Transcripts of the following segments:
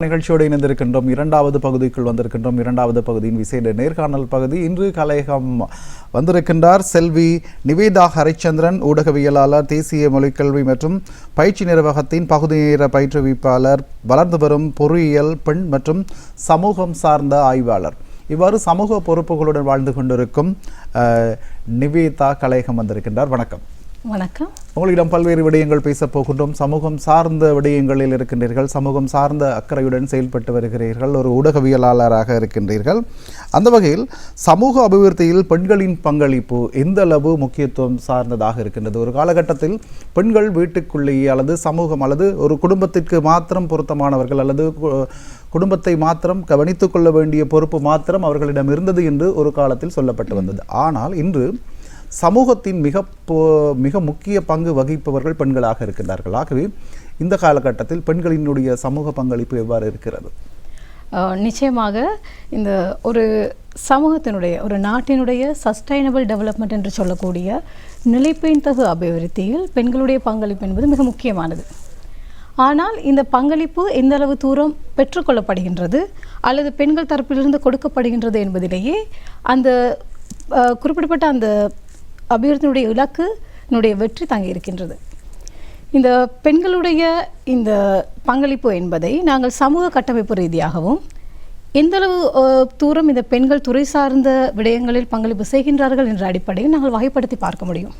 நிகழ்ச்சியோடு இணைந்திருக்கின்றோம். இரண்டாவது பகுதிக்குள் வந்திருக்கின்றோம். இரண்டாவது பகுதியின் விசேட நேர்காணல் பகுதி. இன்று கலையகம் வந்திருக்கின்றார் செல்வி நிவேதா ஹரிச்சந்திரன், ஊடகவியலாளர், தேசிய மொழிக்கல்வி மற்றும் பயிற்சி நிர்வாகத்தின் பகுதி நேர பயிற்றுவிப்பாளர், வளர்ந்து வரும் பொறியியல், பெண் மற்றும் சமூகம் சார்ந்த ஆய்வாளர். இவ்வாறு சமூக பொறுப்புகளுடன் வாழ்ந்து கொண்டிருக்கும் நிவேதா கலையகம் வந்திருக்கின்றார். வணக்கம். வணக்கம். உங்களிடம் பல்வேறு விடயங்கள் பேசப் போகின்றோம். சமூகம் சார்ந்த விடயங்களில் இருக்கின்றீர்கள், சமூகம் சார்ந்த அக்கறையுடன் செயல்பட்டு வருகிறீர்கள், ஒரு ஊடகவியலாளராக இருக்கின்றீர்கள். அந்த வகையில் சமூக அபிவிருத்தியில் பெண்களின் பங்களிப்பு எந்த அளவு முக்கியத்துவம் சார்ந்ததாக இருக்கின்றது? ஒரு காலகட்டத்தில் பெண்கள் வீட்டுக்குள்ளேயே அல்லது சமூகம் அல்லது ஒரு குடும்பத்திற்கு மாத்திரம் பொருத்தமானவர்கள் அல்லது குடும்பத்தை மாத்திரம் கவனித்துக் கொள்ள வேண்டிய பொறுப்பு மாத்திரம் அவர்களிடம் இருந்தது என்று ஒரு காலத்தில் சொல்லப்பட்டு வந்தது. ஆனால் இன்று சமூகத்தின் மிக முக்கிய பங்கு வகிப்பவர்கள் பெண்களாக இருக்கின்றார்கள். ஆகவே இந்த காலகட்டத்தில் பெண்களினுடைய சமூக பங்களிப்பு எவ்வாறு இருக்கிறது? நிச்சயமாக இந்த ஒரு சமூகத்தினுடைய, ஒரு நாட்டினுடைய சஸ்டைனபிள் டெவலப்மெண்ட் என்று சொல்லக்கூடிய நிலைப்பெய்தகு அபிவிருத்தியில் பெண்களுடைய பங்களிப்பு என்பது மிக முக்கியமானது. ஆனால் இந்த பங்களிப்பு எந்த அளவு தூரம் பெற்றுக்கொள்ளப்படுகின்றது அல்லது பெண்கள் தரப்பிலிருந்து கொடுக்கப்படுகின்றது என்பதிலேயே அந்த குறிப்பிடப்பட்ட அந்த அபிவிருத்தியினுடைய இலக்குனுடைய வெற்றி தங்கி இருக்கின்றது. இந்த பெண்களுடைய இந்த பங்களிப்பு என்பதை நாங்கள் சமூக கட்டமைப்பு ரீதியாகவும் எந்தளவு தூரம் இந்த பெண்கள் துறை சார்ந்த விடயங்களில் பங்களிப்பு செய்கின்றார்கள் என்ற அடிப்படையில் நாங்கள் வகைப்படுத்தி பார்க்க முடியும்.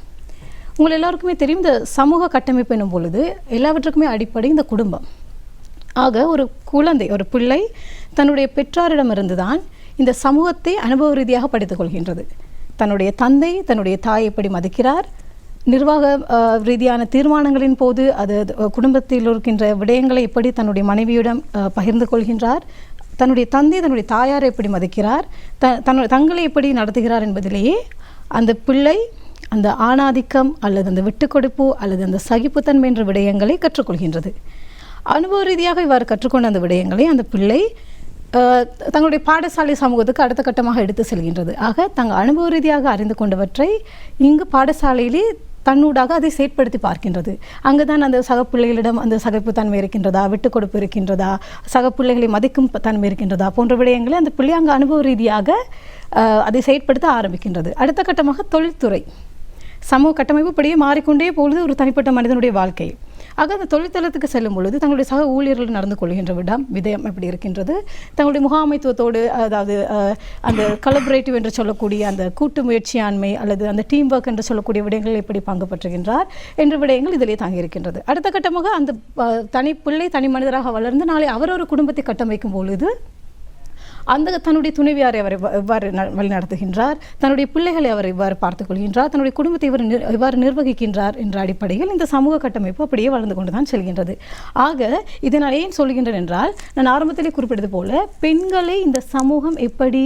உங்கள் எல்லாருக்குமே தெரியும், இந்த சமூக கட்டமைப்பு என்னும் பொழுது எல்லாவற்றுக்குமே அடிப்படை இந்த குடும்பம். ஆக ஒரு குழந்தை, ஒரு பிள்ளை தன்னுடைய பெற்றாரிடமிருந்து தான் இந்த சமூகத்தை அனுபவ ரீதியாக படித்துக் கொள்கின்றது. தன்னுடைய தந்தை தன்னுடைய தாயை எப்படி மதிக்கிறார், நிர்வாக ரீதியான தீர்மானங்களின் போது அது குடும்பத்தில் இருக்கின்ற விடயங்களை எப்படி தன்னுடைய மனைவியிடம் பகிர்ந்து கொள்கின்றார், தன்னுடைய தந்தை தன்னுடைய தாயாரை எப்படி மதிக்கிறார், தங்களை எப்படி நடத்துகிறார் என்பதிலேயே அந்த பிள்ளை அந்த ஆணாதிக்கம் அல்லது அந்த விட்டுக்கொடுப்பு அல்லது அந்த சகிப்புத்தன்மை என்ற விடயங்களை கற்றுக்கொள்கின்றது. அனுபவ ரீதியாக இவ்வாறு கற்றுக்கொண்ட அந்த விடயங்களை அந்த பிள்ளை தங்களுடைய பாடசாலை சமூகத்துக்கு அடுத்த கட்டமாக எடுத்து செல்கின்றது. ஆக தங்கள் அனுபவ ரீதியாக அறிந்து கொண்டவற்றை இங்கு பாடசாலையிலே தன்னூடாக அதை செயற்படுத்தி பார்க்கின்றது. அங்குதான் அந்த சக பிள்ளைகளிடம் அந்த சகிப்புத்தன்மை இருக்கின்றதா, விட்டு கொடுப்பு இருக்கின்றதா, சக பிள்ளைகளை மதிக்கும் தன்மை இருக்கின்றதா போன்ற விடயங்களை அந்த பிள்ளை அங்கு அனுபவ ரீதியாக அதை செயற்படுத்த ஆரம்பிக்கின்றது. அடுத்த கட்டமாக தொழில்துறை சமூக கட்டமைப்பு இப்படியே மாறிக்கொண்டே பொழுது ஒரு தனிப்பட்ட மனிதனுடைய வாழ்க்கை. ஆக அந்த தொழிற்தளத்துக்கு செல்லும் பொழுது தங்களுடைய சக ஊழியர்கள் நடந்து கொள்கின்ற விதம் எப்படி இருக்கின்றது, தங்களுடைய முகாமைத்துவத்தோடு, அதாவது அந்த கொலபரேட்டிவ் என்று சொல்லக்கூடிய அந்த கூட்டு முயற்சியாண்மை அல்லது அந்த டீம் ஒர்க் என்று சொல்லக்கூடிய விடயங்கள் எப்படி பங்கு பற்றுகின்றார் என்ற விடயங்கள் இதிலே தாங்கியிருக்கின்றது. அடுத்த கட்டமாக அந்த தனி பிள்ளை தனி மனிதராக வளர்ந்து நாளை அவர் ஒரு குடும்பத்தை கட்டமைக்கும் பொழுது அந்த தன்னுடைய துணைவியாரை அவர் எவ்வாறு வழிநடத்துகின்றார், தன்னுடைய பிள்ளைகளை அவர் எவ்வாறு பார்த்துக் கொள்கின்றார், தன்னுடைய குடும்பத்தை இவர் எவ்வாறு நிர்வகிக்கின்றார் என்ற அடிப்படையில் இந்த சமூக கட்டமைப்பு அப்படியே வளர்ந்து கொண்டு தான் செல்கின்றது. ஆக இதை நான் ஏன் சொல்கின்றேன் என்றால், நான் ஆரம்பத்திலே குறிப்பிட்டது போல பெண்களை இந்த சமூகம் எப்படி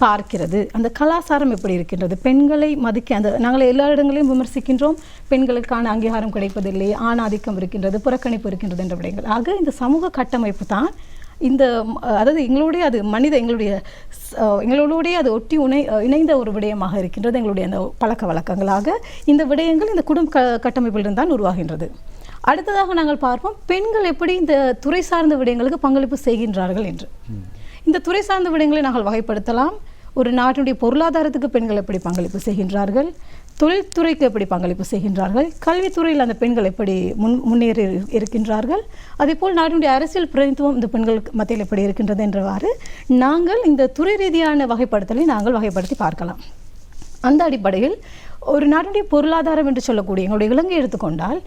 பார்க்கிறது, அந்த கலாச்சாரம் எப்படி இருக்கின்றது, பெண்களை மதிக்க அந்த நாங்கள் எல்லா இடங்களையும் விமர்சிக்கின்றோம், பெண்களுக்கான அங்கீகாரம் கிடைப்பதில்லை, ஆணாதிக்கம் இருக்கின்றது, புறக்கணிப்பு இருக்கின்றது என்ற விடயங்கள். ஆக இந்த சமூக கட்டமைப்பு தான் இந்த, அதாவது எங்களுடைய அது எங்களோடைய அது ஒட்டி இணைந்த ஒரு விடயமாக இருக்கின்றது. எங்களுடைய அந்த பழக்க வழக்கங்களாக இந்த விடயங்கள் இந்த குடும்ப கட்டமைப்பிலிருந்து தான் உருவாகின்றது. அடுத்ததாக நாங்கள் பார்ப்போம் பெண்கள் எப்படி இந்த துறை சார்ந்த விடயங்களுக்கு பங்களிப்பு செய்கின்றார்கள் என்று. இந்த துறை சார்ந்த விடயங்களை நாங்கள் வகைப்படுத்தலாம். ஒரு நாட்டினுடைய பொருளாதாரத்துக்கு பெண்கள் எப்படி பங்களிப்பு செய்கின்றார்கள், தொழில்துறைக்கு எப்படி பங்களிப்பு செய்கின்றார்கள், கல்வித்துறையில் அந்த பெண்கள் எப்படி முன்னேறி இருக்கின்றார்கள், அதேபோல் நாட்டினுடைய அரசியல் பிரதிநிதித்துவம் இந்த பெண்கள் மத்தியில் எப்படி இருக்கின்றது என்றவாறு நாங்கள் இந்த துறை ரீதியான வகைப்படுத்தலை நாங்கள் வகைப்படுத்தி பார்க்கலாம். அந்த அடிப்படையில் ஒரு நாட்டினுடைய பொருளாதாரம் என்று சொல்லக்கூடிய எங்களுடைய இலங்கை எடுத்துக்கொண்டால்,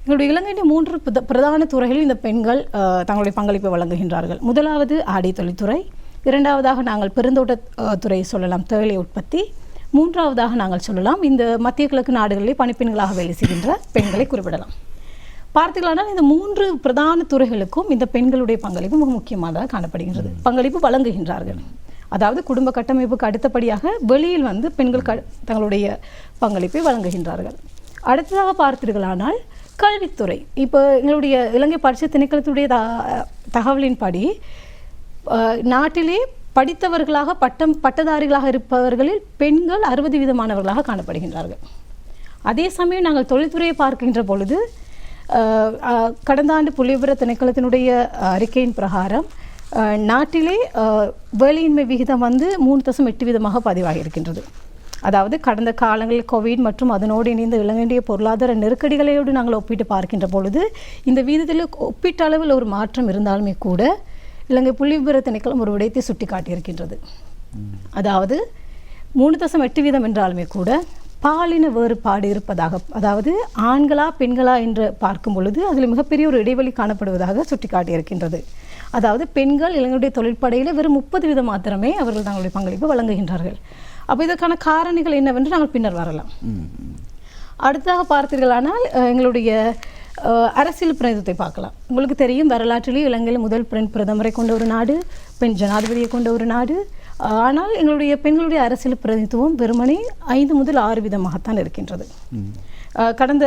எங்களுடைய இலங்கையின் 3 பிரதான துறைகளில் இந்த பெண்கள் தங்களுடைய பங்களிப்பை வழங்குகின்றார்கள். முதலாவது ஆடை தொழில்துறை, இரண்டாவதாக நாங்கள் பெருந்தோட்டத்துறை சொல்லலாம், தேயிலை உற்பத்தி, மூன்றாவதாக நாங்கள் சொல்லலாம் இந்த மத்திய கிழக்கு நாடுகளில் பணிப்பெண்களாக வேலை செய்கின்ற பெண்களை குறிப்பிடலாம். பார்த்தீர்களானால் இந்த 3 பிரதான துறைகளுக்கும் இந்த பெண்களுடைய பங்களிப்பு மிக முக்கியமானதாக காணப்படுகின்றது. பங்களிப்பு வழங்குகின்றார்கள். அதாவது குடும்ப கட்டமைப்புக்கு அடுத்தபடியாக வெளியில் வந்து பெண்கள் தங்களுடைய பங்களிப்பை வழங்குகின்றார்கள். அடுத்ததாக பார்த்தீர்களானால் கல்வித்துறை, இப்போ எங்களுடைய இலங்கை பரிசு திணைக்களத்துடைய தகவலின்படி நாட்டிலே படித்தவர்களாக பட்டதாரிகளாக இருப்பவர்களில் பெண்கள் 60% காணப்படுகின்றார்கள். அதே சமயம் நாங்கள் தொழில்துறையை பார்க்கின்ற பொழுது கடந்த ஆண்டு புள்ளிவிவர திணைக்களத்தினுடைய அறிக்கையின் பிரகாரம் நாட்டிலே வேலையின்மை விகிதம் வந்து 3.8% பதிவாகி இருக்கின்றது. அதாவது கடந்த காலங்களில் கோவிட் மற்றும் அதனோடு இணைந்த இலங்கையுடைய பொருளாதார நெருக்கடிகளோடு நாங்கள் ஒப்பிட்டு பார்க்கின்ற பொழுது இந்த வீதத்தில் ஒப்பீட்டளவில் ஒரு மாற்றம் இருந்தாலுமே கூட இலங்கை புள்ளிவிவர திணைக்களம் ஒரு விடயத்தை சுட்டி காட்டியிருக்கின்றது. அதாவது 3.8% என்றாலுமே கூட பாலின வேறுபாடு இருப்பதாக, அதாவது ஆண்களா பெண்களா என்று பார்க்கும் பொழுது அதில் மிகப்பெரிய ஒரு இடைவெளி காணப்படுவதாக சுட்டி காட்டியிருக்கின்றது. அதாவது பெண்கள் இலங்கையுடைய தொழிற்படையில் வெறும் 30% மாத்திரமே அவர்கள் தங்களுடைய பங்களிப்பு வழங்குகின்றார்கள். அப்போ இதற்கான காரணிகள் என்னவென்று நாங்கள் பின்னர் வரலாம். அடுத்ததாக பார்த்தீர்களானால் எங்களுடைய அரசியல் பிரதிநிதித்துவத்தை பார்க்கலாம். உங்களுக்கு தெரியும், வரலாற்றிலேயே இலங்கையில் முதல் பெண் பிரதமரை கொண்ட ஒரு நாடு, பெண் ஜனாதிபதியை கொண்ட ஒரு நாடு. ஆனால் எங்களுடைய பெண்களுடைய அரசியல் பிரதிநிதித்துவம் வெறுமனே 5 முதல் 6% இருக்கின்றது. கடந்த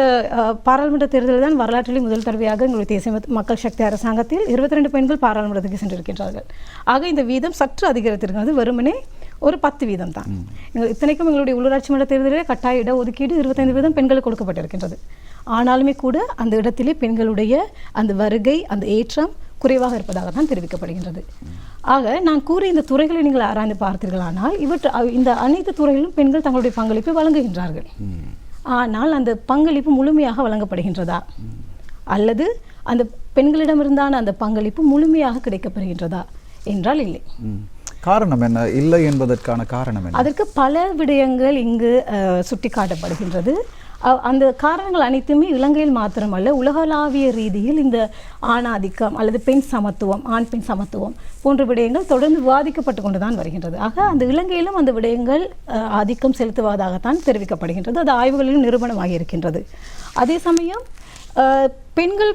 பாராளுமன்ற தேர்தலில் தான் வரலாற்றிலே முதல் தடவையாக எங்களுடைய தேசிய மக்கள் சக்தி அரசாங்கத்தில் 22 பெண்கள் பாராளுமன்றத்துக்கு சென்றிருக்கின்றார்கள். ஆக இந்த வீதம் சற்று அதிகரித்திருக்கிறது, வெறுமனே ஒரு 10% தான். இத்தனைக்கும் எங்களுடைய உள்ளூராட்சி மன்ற தேர்தலில் கட்டாய இட ஒதுக்கீடு 25% பெண்களுக்கு கொடுக்கப்பட்டிருக்கின்றது. ஆனாலுமே கூட அந்த இடத்திலே பெண்களுடைய அந்த வருகை, அந்த ஏற்றம் குறைவாக இருப்பதாக தான் தெரிவிக்கப்படுகின்றது. ஆக நான் கூறிய இந்த துறைகளை நீங்கள் ஆராய்ந்து பார்த்தீர்களானால் இந்த அனைத்து துறைகளிலும் பெண்கள் தங்களுடைய பங்களிப்பை வழங்குகின்றார்கள். ஆனால் அந்த பங்களிப்பு முழுமையாக வழங்கப்படுகின்றதா அல்லது அந்த பெண்களிடமிருந்தான அந்த பங்களிப்பு முழுமையாக கிடைக்கப்பெறுகின்றதா என்றால் இல்லை. காரணம் என்ன? இல்லை என்பதற்கான காரணம் என்ன? அதற்கு பல விடயங்கள் இங்கு சுட்டிக்காட்டப்படுகின்றது. அந்த காரணங்கள் அனைத்துமே இலங்கையில் மாத்திரமல்ல, உலகளாவிய ரீதியில் இந்த ஆணாதிக்கம் அல்லது பெண் சமத்துவம், ஆண் பெண் சமத்துவம் போன்ற விடயங்கள் தொடர்ந்து விவாதிக்கப்பட்டு கொண்டு தான் வருகின்றது. ஆக அந்த இலங்கையிலும் அந்த விடயங்கள் ஆதிக்கம் செலுத்துவதாகத்தான் தெரிவிக்கப்படுகின்றது. அது ஆய்வுகளிலும் நிரூபணமாகி இருக்கின்றது. அதே சமயம் பெண்கள்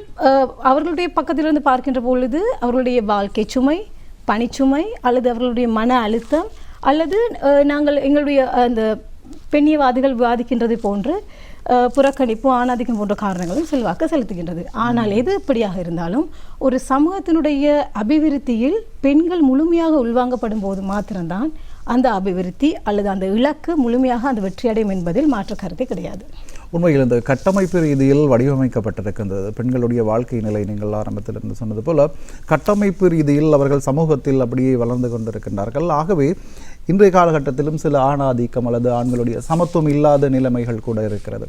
அவர்களுடைய பக்கத்திலிருந்து பார்க்கின்ற பொழுது அவர்களுடைய வாழ்க்கை சுமை, பணிச்சுமை அல்லது அவர்களுடைய மன அழுத்தம் அல்லது நாங்கள் எங்களுடைய அந்த பெண்ணியவாதிகள் விவாதிக்கின்றது போன்று புறக்கணிப்பு, ஆணாதிக்கம் போன்ற காரணங்களும் செல்வாக்கு செலுத்துகின்றது. ஆனால் எது எப்படியாக இருந்தாலும் ஒரு சமூகத்தினுடைய அபிவிருத்தியில் பெண்கள் முழுமையாக உள்வாங்கப்படும் போது மாத்திரம்தான் அந்த அபிவிருத்தி அல்லது அந்த இலக்கு முழுமையாக அந்த வெற்றியடையும் என்பதில் மாற்று கருத்தை கிடையாது. உண்மையில் இந்த கட்டமைப்பு ரீதியில் வடிவமைக்கப்பட்டிருக்கின்றது பெண்களுடைய வாழ்க்கை நிலை. நீங்கள் ஆரம்பத்தில் இருந்து சொன்னது போல கட்டமைப்பு ரீதியில் அவர்கள் சமூகத்தில் அப்படியே வளர்ந்து கொண்டிருக்கின்றார்கள். ஆகவே இன்றைய காலகட்டத்திலும் சில ஆணாதிக்கம் அல்லது ஆண்களுடைய சமத்துவம் இல்லாத நிலைமைகள் கூட இருக்கிறது.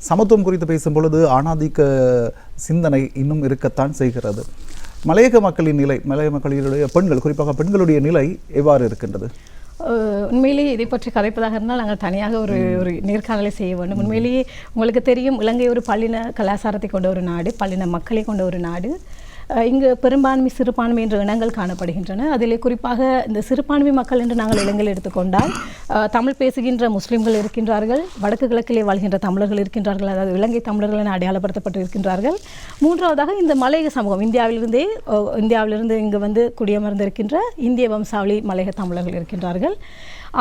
சமத்துவம் குறித்து பேசும் பொழுது ஆணாதிக்க சிந்தனை இன்னும் இருக்கத்தான் செய்கிறது. மலையக மக்களின் நிலை, மலையக மக்களினுடைய பெண்கள், குறிப்பாக பெண்களுடைய நிலை எவ்வாறு இருக்கின்றது? உண்மையிலேயே இதை பற்றி கதைப்பதாக இருந்தால் நாங்கள் தனியாக ஒரு நேர்காணலை செய்ய வேண்டும். உண்மையிலேயே உங்களுக்கு தெரியும், இலங்கை ஒரு பல்லின கலாச்சாரத்தை கொண்ட ஒரு நாடு, பல்லின மக்களை கொண்ட ஒரு நாடு. இங்கு பெரும்பான்மை சிறுபான்மை என்ற இனங்கள் காணப்படுகின்றன. அதிலே குறிப்பாக இந்த சிறுபான்மை மக்கள் என்று நாங்கள் இலங்கையில் எடுத்துக்கொண்டால் தமிழ் பேசுகின்ற முஸ்லிம்கள் இருக்கின்றார்கள், வடக்கு கிழக்கிலே வாழ்கின்ற தமிழர்கள் இருக்கின்றார்கள், அதாவது இலங்கை தமிழர்கள் என அடையாளப்படுத்தப்பட்டு இருக்கின்றார்கள். மூன்றாவதாக இந்த மலையக சமூகம், இந்தியாவிலிருந்து இங்கு வந்து குடியமர்ந்திருக்கின்ற இந்திய வம்சாவளி மலையக தமிழர்கள் இருக்கின்றார்கள்.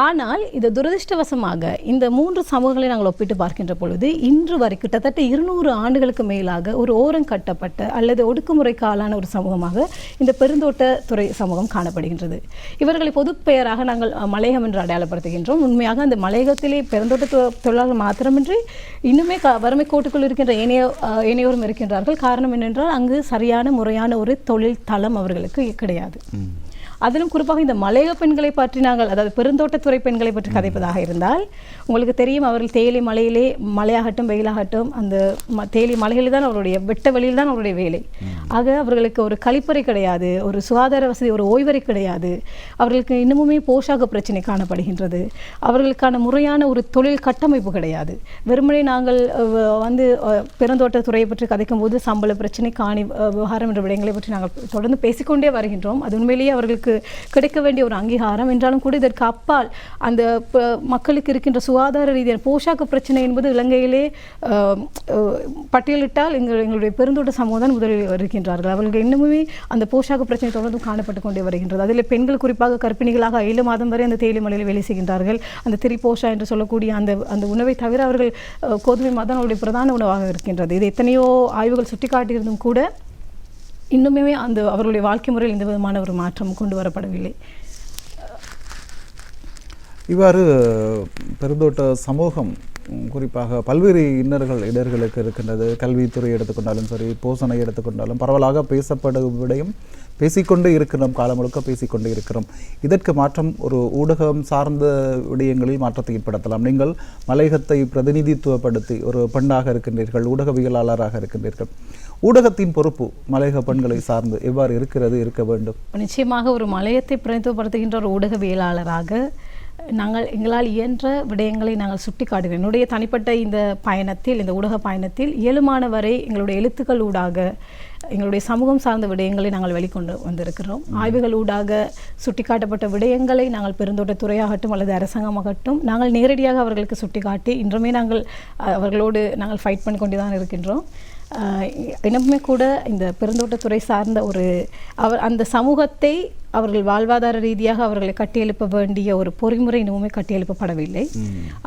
ஆனால் இது துரதிருஷ்டவசமாக இந்த 3 சமூகங்களை நாங்கள் ஒப்பிட்டு பார்க்கின்ற பொழுது இன்று வரை கிட்டத்தட்ட 200 ஆண்டுகளுக்கு மேலாக ஒரு ஓரம் கட்டப்பட்ட அல்லது ஒடுக்குமுறைக்கு ஆளான ஒரு சமூகமாக இந்த பெருந்தோட்ட துறை சமூகம் காணப்படுகின்றது. இவர்களை பொது பெயராக நாங்கள் மலையகம் என்று அடையாளப்படுத்துகின்றோம். உண்மையாக அந்த மலையகத்திலே பெருந்தோட்ட தொழிலாளர்கள் மாத்திரமின்றி இன்னுமே வறுமை கோட்டுக்குள் இருக்கின்ற ஏனையோரும் இருக்கின்றார்கள். காரணம் என்னென்றால் அங்கு சரியான முறையான ஒரு தொழில் தளம் அவர்களுக்கு கிடையாது. அதிலும் குறிப்பாக இந்த மலையக பெண்களை பற்றி நாங்கள், அதாவது பெருந்தோட்டத்துறை பெண்களை பற்றி கதைப்பதாக இருந்தால் உங்களுக்கு தெரியும், அவர்கள் தேயிலை மலையிலே, மலையாகட்டும் வெயிலாகட்டும், அந்த தேயிலை மலைகளில் தான் அவருடைய வெட்ட வெளியில் தான் அவருடைய வேலை. ஆக அவர்களுக்கு ஒரு கழிப்பறை கிடையாது, ஒரு சுகாதார வசதி, ஒரு ஓய்வறை கிடையாது. அவர்களுக்கு இன்னமுமே போஷாக பிரச்சனை காணப்படுகின்றது. அவர்களுக்கான முறையான ஒரு தொழில் கட்டமைப்பு கிடையாது. வெறுமனே நாங்கள் வந்து பெருந்தோட்டத்துறையை பற்றி கதைக்கும் போது சம்பள பிரச்சனை, காணி விவகாரம் என்ற விடயங்களை பற்றி நாங்கள் தொடர்ந்து பேசிக்கொண்டே வருகின்றோம். அது உண்மையிலேயே அவர்களுக்கு கிடைக்க வேண்டிய ஒரு அங்கீகாரம் என்றாலும் கூட இதற்கு அப்பால் அந்த மக்களுக்கு இருக்கின்ற சுகாதார ரீதியான போஷாக்கு பிரச்சனை என்பது இலங்கையிலே பட்டியலிட்டால் எங்களுடைய பெருந்தோட்ட சமூகம் தான் முதலில் வருகின்றார்கள். அவர்களுக்கு இன்னுமே அந்த போஷாக்கு பிரச்சனை தொடர்ந்து காணப்பட்டு கொண்டே வருகின்றது. அதில் பெண்கள் குறிப்பாக கர்ப்பிணிகளாக 7 மாதம் வரை அந்த தேயிலை மலையில் வேலை செய்கின்றார்கள். அந்த திரிபோஷா என்று சொல்லக்கூடிய அந்த உணவை தவிர அவர்கள் கோதுமை மாதான் அவருடைய பிரதான உணவாக இருக்கின்றது. இது எத்தனையோ ஆய்வுகள் சுட்டிக்காட்டியிருந்தும் கூட இன்னுமே அந்த அவர்களுடைய வாழ்க்கை முறையில் எந்த விதமான ஒரு மாற்றம் கொண்டு வரப்படவில்லை. இவ்வாறு பெருந்தோட்ட சமூகம் குறிப்பாக பல்வேறு இடர்களுக்கு இருக்கின்றது. கல்வித்துறை எடுத்துக்கொண்டாலும் சரி, போசனை எடுத்துக்கொண்டாலும் பரவலாக பேசப்படும் விடையும் பேசிக்கொண்டே இருக்கிறோம், காலம் முழுக்க பேசிக்கொண்டே இருக்கிறோம். இதற்கு மாற்றம் ஒரு ஊடகம் சார்ந்த விடயங்களில் மாற்றத்தை ஏற்படுத்தலாம். நீங்கள் மலையகத்தை பிரதிநிதித்துவப்படுத்தி ஒரு பெண்ணாக இருக்கின்றீர்கள், ஊடகவியலாளராக இருக்கின்றீர்கள். ஊடகத்தின் பொறுப்பு மலையக பெண்களை சார்ந்து எவ்வாறு இருக்க வேண்டும்? நிச்சயமாக ஒரு மலையத்தை பிரதிநிதித்துவப்படுத்துகின்ற ஒரு ஊடகவியலாளராக எங்களால் இயன்ற விடயங்களை நாங்கள் சுட்டிக்காட்டுகிறோம். என்னுடைய தனிப்பட்ட இந்த பயணத்தில், இந்த ஊடக பயணத்தில் இயலுமான வரை எங்களுடைய எழுத்துக்கள் ஊடாக எங்களுடைய சமூகம் சார்ந்த விடயங்களை நாங்கள் வெளிக்கொண்டு வந்திருக்கிறோம். ஆய்வுகள் ஊடாக சுட்டிக்காட்டப்பட்ட விடயங்களை நாங்கள் பெருந்தோட்டத்துறையாகட்டும் அல்லது அரசாங்கமாகட்டும் நாங்கள் நேரடியாக அவர்களுக்கு சுட்டிக்காட்டி இன்றுமே அவர்களோடு நாங்கள் ஃபைட் பண்ணி கொண்டு தான் இருக்கின்றோம். இன்னுமே கூட இந்த பெருந்தோட்டத்துறை சார்ந்த அந்த சமூகத்தை அவர்கள் வாழ்வாதார ரீதியாக அவர்களை கட்டியெழுப்ப வேண்டிய ஒரு பொறிமுறை இன்னுமே கட்டியெழுப்பப்படவில்லை.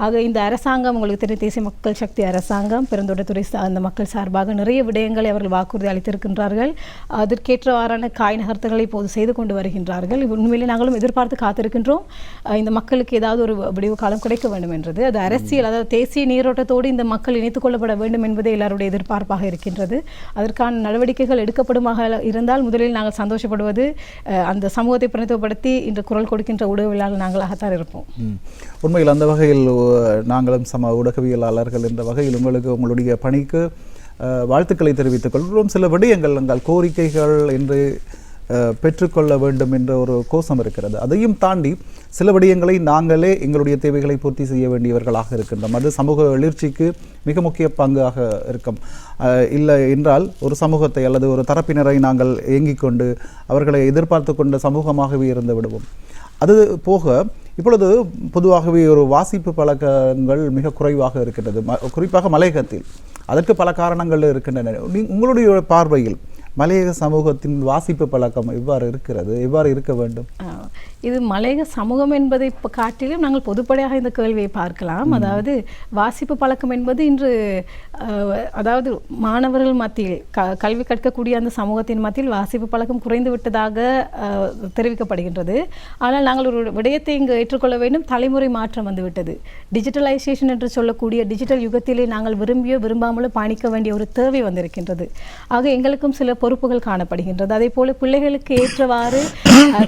ஆக இந்த அரசாங்கம், உங்களுக்கு தெரியும், தேசிய மக்கள் சக்தி அரசாங்கம் பெருந்தோட்டத்துறை அந்த மக்கள் சார்பாக நிறைய விடயங்களை அவர்கள் வாக்குறுதி அளித்திருக்கின்றார்கள். அதற்கேற்றவாறான காய் நகர்த்தங்களை இப்போது செய்து கொண்டு வருகின்றார்கள். உண்மையிலே நாங்களும் எதிர்பார்த்து காத்திருக்கின்றோம் இந்த மக்களுக்கு ஏதாவது ஒரு விடிவு காலம் கிடைக்க வேண்டும் என்றது. அது அரசியல், அதாவது தேசிய நீரோட்டத்தோடு இந்த மக்கள் இணைத்துக் கொள்ளப்பட வேண்டும் என்பதே எல்லாருடைய எதிர்பார்ப்பாக இருக்கின்றது. அதற்கான நடவடிக்கைகள் எடுக்கப்படுமாக இருந்தால் முதலில் நாங்கள் சந்தோஷப்படுவது அந்த சமூகத்தை பிரதிநிதித்துவப்படுத்தி இன்று குரல் கொடுக்கின்ற ஊடகவியலாளர் நாங்களாகத்தான் இருப்போம். உண்மையில் அந்த வகையில் நாங்களும் ஊடகவியலாளர்கள் என்ற வகையில் உங்களுடைய பணிக்கு வாழ்த்துக்களை தெரிவித்துக் கொள்கிறோம். சில விடயங்கள் நாங்கள் கோரிக்கைகள் என்று பெற்றுக்கொள்ள வேண்டும் என்ற ஒரு கோஷம் இருக்கிறது. அதையும் தாண்டி சில விடயங்களை நாங்களே எங்களுடைய தேவைகளை பூர்த்தி செய்ய வேண்டியவர்களாக இருக்கின்றோம். அது சமூக எழுச்சிக்கு மிக முக்கிய பங்காக இருக்கும். இல்லை என்றால் ஒரு சமூகத்தை அல்லது ஒரு தரப்பினரை நாங்கள் இயங்கிக் கொண்டு அவர்களை எதிர்பார்த்து கொண்ட சமூகமாகவே இருந்து விடுவோம். அது போக இப்பொழுது பொதுவாகவே ஒரு வாசிப்பு பழக்கங்கள் மிக குறைவாக இருக்கின்றது, குறிப்பாக மலையகத்தில். அதற்கு பல காரணங்கள் இருக்கின்றன. உங்களுடைய பார்வையில் மலையக சமூகத்தின் வாசிப்பு பழக்கம் எவ்வாறு இருக்க வேண்டும்? இது மலையக சமூகம் என்பதை காட்டிலும் நாங்கள் பொதுப்படையாக இந்த கேள்வியை பார்க்கலாம். அதாவது வாசிப்பு பழக்கம் என்பது இன்று அதாவது மாணவர்கள் மத்தியில் கல்வி கற்கக்கூடிய அந்த சமூகத்தின் மத்தியில் வாசிப்பு பழக்கம் குறைந்து விட்டதாக தெரிவிக்கப்படுகின்றது. ஆனால் நாங்கள் ஒரு விடயத்தை இங்கு ஏற்றுக்கொள்ள வேண்டும். தலைமுறை மாற்றம் வந்துவிட்டது. டிஜிட்டலைசேஷன் என்று சொல்லக்கூடிய டிஜிட்டல் யுகத்திலே நாங்கள் விரும்பாமலோ பயணிக்க வேண்டிய ஒரு தேவை வந்திருக்கின்றது. ஆக எங்களுக்கும் சில பொறுப்புகள் காணப்படுகின்றது. அதே போல பிள்ளைகளுக்கு ஏற்றவாறு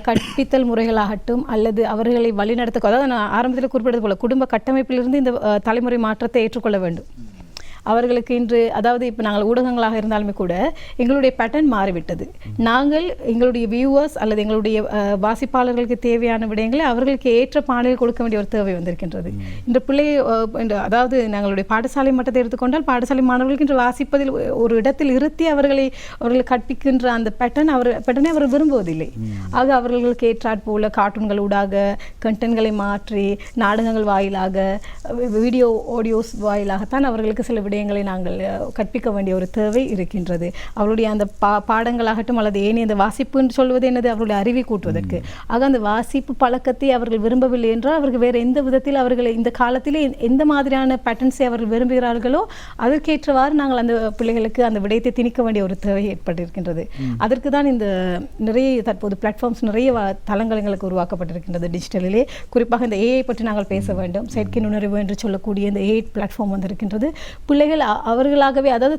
கற்பித்தல் முறைகளாகட்டும் அல்லது அவர்களை வழிநடத்த, அதாவது நான் ஆரம்பத்தில் குறிப்பிட்டது போல குடும்ப கட்டமைப்பிலிருந்து இந்த தலைமுறை மாற்றத்தை ஏற்றுக்கொள்ள வேண்டும். அவர்களுக்கு இன்று, அதாவது இப்போ நாங்கள் ஊடகங்களாக இருந்தாலுமே கூட எங்களுடைய பேட்டர்ன் மாறிவிட்டது. நாங்கள் எங்களுடைய வியூவர்ஸ் அல்லது எங்களுடைய வாசிப்பாளர்களுக்கு தேவையான விடயங்களை அவர்களுக்கு ஏற்ற பாடலில் கொடுக்க வேண்டிய ஒரு தேவை வந்திருக்கின்றது. இந்த பிள்ளையை அதாவது நாங்களுடைய பாடசாலை மட்டத்தை எடுத்துக்கொண்டால் பாடசாலை மாணவர்களுக்கு இன்று வாசிப்பதில் ஒரு இடத்தில் இருத்தி அவர்களை கற்பிக்கின்ற அந்த பேட்டர்னை அவர் விரும்புவதில்லை. ஆக அவர்களுக்கு ஏற்றாற் போல கார்ட்டூன்கள் ஊடாக கண்டென்ட்களை மாற்றி நாடகங்கள் வாயிலாக வீடியோ ஆடியோஸ் வாயிலாகத்தான் அவர்களுக்கு சில விடயங்களை நாங்கள் கற்பிக்க வேண்டிய ஒரு தேவை இருக்கின்றது. அவருடைய அந்த பாடங்களாகட்டும் அல்லது ஏனைய அந்த வாசிப்பு என்று சொல்வது என்னது, அவருடைய அறிவை கூட்டுவதற்கு. ஆக அந்த வாசிப்பு பழக்கத்தை அவர்கள் விரும்பவில்லை என்றால் அவர்கள் வேறு எந்த விதத்தில் அவர்கள் இந்த காலத்திலே எந்த மாதிரியான பேட்டர்ன்ஸை அவர்கள் விரும்புகிறார்களோ அதற்கேற்றவாறு நாங்கள் அந்த பிள்ளைகளுக்கு அந்த விடயத்தை திணிக்க வேண்டிய ஒரு தேவை ஏற்பட்டிருக்கின்றது. அதற்கு தான் இந்த நிறைய தற்போது பிளாட்ஃபார்ம்ஸ், நிறைய தளங்கள் எங்களுக்கு உருவாக்கப்பட்டிருக்கின்றது டிஜிட்டலிலே. குறிப்பாக இந்த ஏஐ பற்றி நாங்கள் பேச வேண்டும். செயற்கை நுண்ணறிவு என்று சொல்லக்கூடிய இந்த ஏஐ பிளாட்ஃபார்ம் வந்திருக்கின்றது. பிள்ளைகள் அவர்களாகவே, அதாவது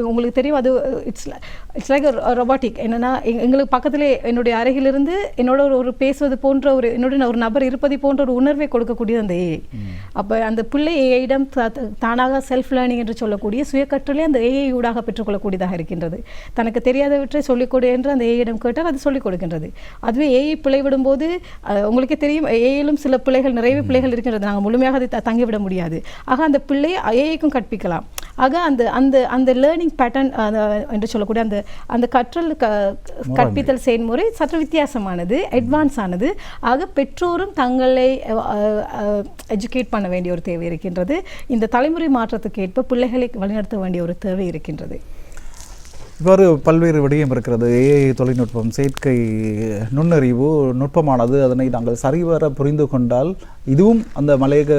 உங்களுக்கு தெரியும், அது இட்ஸ் லைக் ரொபாட்டிக். என்னன்னா எங்களுக்கு பக்கத்திலே என்னுடைய அருகிலிருந்து என்னோட ஒரு பேசுவது போன்ற என்னுடைய ஒரு நபர் இருப்பதை போன்ற ஒரு உணர்வை கொடுக்கக்கூடியது அந்த ஏஐ. அப்போ அந்த பிள்ளை ஏஐயிடம் தானாக செல்ஃப் லேர்னிங் என்று சொல்லக்கூடிய சுயக்கற்றலை அந்த ஏஐ ஊடாக பெற்றுக்கொள்ளக்கூடியதாக இருக்கின்றது. தனக்கு தெரியாதவற்றை சொல்லிக் கொடு என்று அந்த ஏஐயிடம் கேட்டால் அது சொல்லிக் கொடுக்கின்றது. அதுவே ஏஐ பிழை விடும்போது உங்களுக்கே தெரியும், ஏஐயிலும் சில பிள்ளைகள், நிறைய பிள்ளைகள் இருக்கின்றது. நாங்கள் முழுமையாக அதை தங்கிவிட முடியாது. ஆக அந்த பிள்ளை ஏஐக்கும் கற்பிக்கலாம். ஆக அந்த அந்த அந்த லேர்னிங் பேட்டர்ன் என்று சொல்லக்கூடிய அந்த அந்த கற்பித்தல் செயல்முறை சற்று வித்தியாசமானது, அட்வான்ஸ் ஆனது. ஆக பெற்றோரும் தங்களை எஜுகேட் பண்ண வேண்டிய ஒரு தேவை இருக்கின்றது. இந்த தலைமுறை மாற்றத்துக்கு ஏற்ப பிள்ளைகளை வழிநடத்த வேண்டிய ஒரு தேவை இருக்கின்றது. இவ்வாறு பல்வேறு விடயம் இருக்கிறது. ஏஐ தொழில்நுட்பம், செயற்கை நுண்ணறிவு நுட்பமானது. அதனை நாங்கள் சரிவர புரிந்து கொண்டால் இதுவும் அந்த மலையக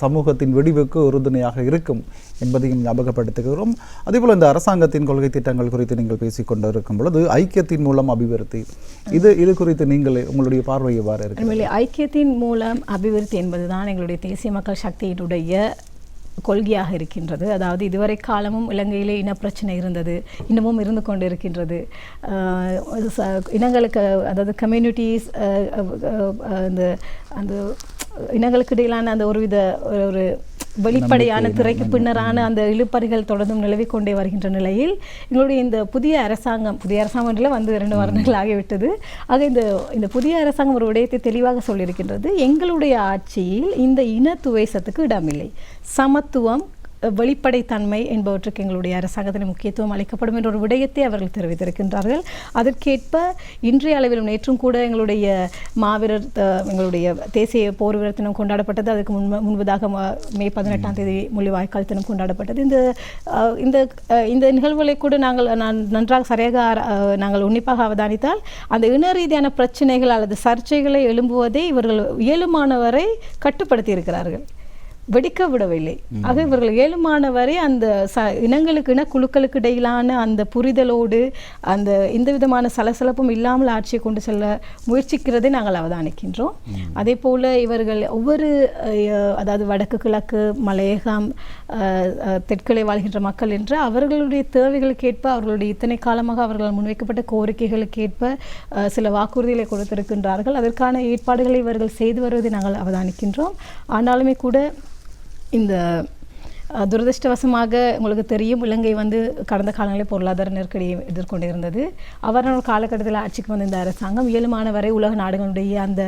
சமூகத்தின் வெடிவுக்கு உறுதுணையாக இருக்கும் என்பதையும் ஞாபகப்படுத்துகிறோம். அதேபோல் இந்த அரசாங்கத்தின் கொள்கை திட்டங்கள் குறித்து நீங்கள் பேசிக்கொண்டு இருக்கும் பொழுது ஐக்கியத்தின் மூலம் அபிவிருத்தி, இது குறித்து நீங்கள் உங்களுடைய பார்வை எவ்வாறு இருக்கு? ஐக்கியத்தின் மூலம் அபிவிருத்தி என்பதுதான் எங்களுடைய தேசிய மக்கள் சக்தியினுடைய கொள்கையாக இருக்கின்றது. அதாவது இதுவரை காலமும் இலங்கையிலே இனப்பிரச்சனை இருந்தது, இன்னமும் இருந்து கொண்டு இருக்கின்றது. இனங்களுக்கு, அதாவது கம்யூனிட்டிஸ், அந்த அந்த இனங்களுக்கு இடையிலான அந்த ஒரு வெளிப்படையான திரைக்கு பின்னரான அந்த இழுப்பறிகள் தொடர்ந்தும் நிலவிக் கொண்டே வருகின்ற நிலையில் எங்களுடைய இந்த புதிய அரசாங்கம் வந்து 2 வருடங்கள் ஆகிவிட்டது. ஆக இந்த புதிய அரசாங்கம் ஒரு விடயத்தை தெளிவாக சொல்லியிருக்கின்றது. எங்களுடைய ஆட்சியில் இந்த இன துவேஷத்துக்கு இடமில்லை, சமத்துவம், வெளிப்படைத்தன்மை என்பவற்றுக்கு எங்களுடைய அரசாங்கத்தில் முக்கியத்துவம் அளிக்கப்படும் என்ற ஒரு விடயத்தை அவர்கள் தெரிவித்திருக்கின்றார்கள். அதற்கேற்ப இன்றைய அளவிலும் நேற்றும் கூட எங்களுடைய மாவீரர், எங்களுடைய தேசிய போர் வீரர் தினம் கொண்டாடப்பட்டது. அதுக்கு முன்பதாக மே 18ஆம் தேதி முள்ளிவாய்க்கால் தினம் கொண்டாடப்பட்டது. இந்த நிகழ்வுகளை கூட நான் நன்றாக சரியாக நாங்கள் உன்னிப்பாக அவதானித்தால் அந்த இன ரீதியான பிரச்சனைகள் அல்லது சர்ச்சைகளை எழும்புவதை இவர்கள் இயலுமானவரை கட்டுப்படுத்தி இருக்கிறார்கள், வெடிக்க விடவில்லை. ஆக இவர்கள் இயலுமானவரை அந்த இனங்களுக்கு, இனக்குழுக்களுக்கு இடையிலான அந்த புரிதலோடு அந்த எந்த விதமான சலசலப்பும் இல்லாமல் ஆட்சியை கொண்டு செல்ல முயற்சிக்கிறதை நாங்கள் அவதானிக்கின்றோம். அதே போல இவர்கள் ஒவ்வொரு, அதாவது வடக்கு, கிழக்கு, மலையகம், தெற்கிலே வாழ்கின்ற மக்கள் என்று அவர்களுடைய தேவைகளுக்கேற்ப, அவர்களுடைய இத்தனை காலமாக அவர்கள் முன்வைக்கப்பட்ட கோரிக்கைகளுக்கேற்ப சில வாக்குறுதிகளை கொடுத்திருக்கின்றார்கள். அதற்கான ஏற்பாடுகளை இவர்கள் செய்து வருவதை நாங்கள் அவதானிக்கின்றோம். ஆனாலுமே கூட இந்த துரதிருஷ்டவசமாக உங்களுக்கு தெரியும், இலங்கை கடந்த காலங்களில் பொருளாதார நெருக்கடியை எதிர்கொண்டிருந்தது. அவரான காலகட்டத்தில் ஆட்சிக்கு வந்த இந்த அரசாங்கம் இயலுமானவரை உலக நாடுகளுடைய அந்த